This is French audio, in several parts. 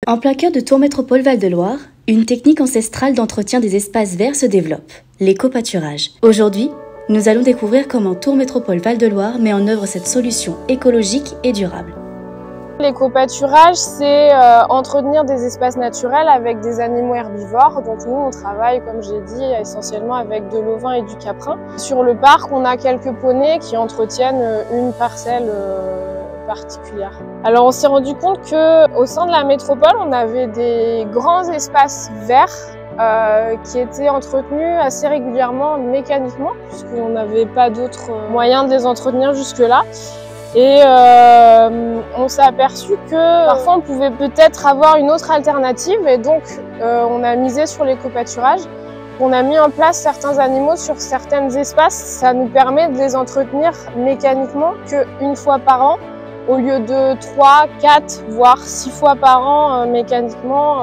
En plein cœur de Tours Métropole Val-de-Loire, une technique ancestrale d'entretien des espaces verts se développe, l'éco-pâturage. Aujourd'hui, nous allons découvrir comment Tours Métropole Val-de-Loire met en œuvre cette solution écologique et durable. L'éco-pâturage, c'est entretenir des espaces naturels avec des animaux herbivores. Donc nous, on travaille, comme j'ai dit, essentiellement avec de l'ovin et du caprin. Sur le parc, on a quelques poneys qui entretiennent une parcelle particulière. Alors on s'est rendu compte qu'au sein de la métropole, on avait des grands espaces verts qui étaient entretenus assez régulièrement mécaniquement, puisqu'on n'avait pas d'autres moyens de les entretenir jusque-là. Et on s'est aperçu que parfois on pouvait peut-être avoir une autre alternative, et donc on a misé sur l'éco-pâturage. On a mis en place certains animaux sur certains espaces. Ça nous permet de les entretenir mécaniquement qu'une fois par an, au lieu de 3, 4, voire 6 fois par an mécaniquement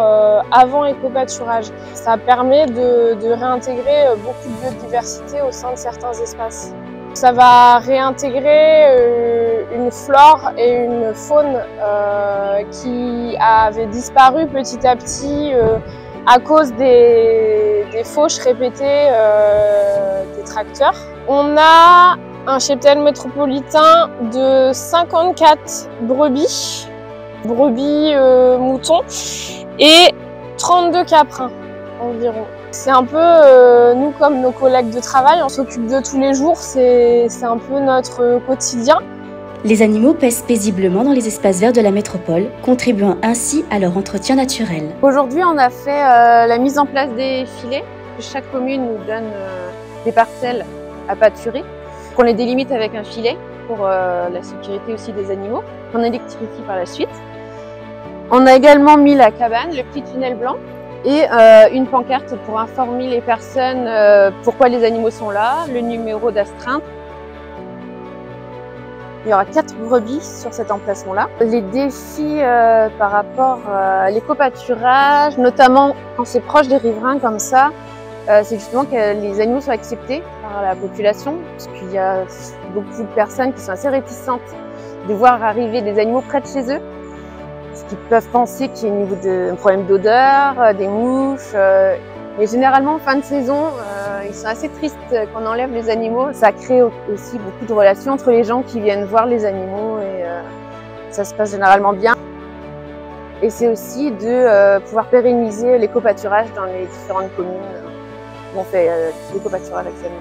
avant éco-pâturage. Ça permet de réintégrer beaucoup de biodiversité au sein de certains espaces. Ça va réintégrer une flore et une faune qui avait disparu petit à petit à cause des fauches répétées des tracteurs. On a un cheptel métropolitain de 54 brebis, moutons et 32 caprins environ. C'est un peu, nous comme nos collègues de travail, on s'occupe de tous les jours, c'est un peu notre quotidien. Les animaux paissent paisiblement dans les espaces verts de la métropole, contribuant ainsi à leur entretien naturel. Aujourd'hui, on a fait la mise en place des filets. Chaque commune nous donne des parcelles à pâturer, qu'on les délimite avec un filet pour la sécurité aussi des animaux, qu'on électrifie par la suite. On a également mis la cabane, le petit tunnel blanc, et une pancarte pour informer les personnes pourquoi les animaux sont là, le numéro d'astreinte. Il y aura 4 brebis sur cet emplacement-là. Les défis par rapport à l'éco-pâturage, notamment quand c'est proche des riverains comme ça, c'est justement que les animaux soient acceptés par la population, parce qu'il y a beaucoup de personnes qui sont assez réticentes de voir arriver des animaux près de chez eux, parce qu'ils peuvent penser qu'il y a un problème d'odeur, des mouches. Mais généralement, en fin de saison, ils sont assez tristes qu'on enlève les animaux. Ça crée aussi beaucoup de relations entre les gens qui viennent voir les animaux, et ça se passe généralement bien. Et c'est aussi de pouvoir pérenniser l'éco-pâturage dans les différentes communes où on fait l'éco-pâturage actuellement.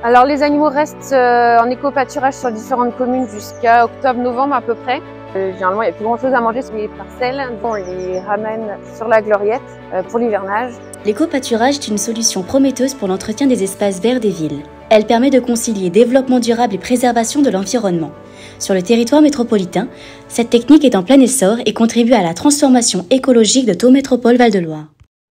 Alors les animaux restent en éco-pâturage sur différentes communes jusqu'à octobre-novembre à peu près. Généralement, il n'y a plus grand chose à manger sur les parcelles. On les ramène sur la gloriette pour l'hivernage. L'éco-pâturage est une solution prometteuse pour l'entretien des espaces verts des villes. Elle permet de concilier développement durable et préservation de l'environnement. Sur le territoire métropolitain, cette technique est en plein essor et contribue à la transformation écologique de Tours Métropole Val-de-Loire.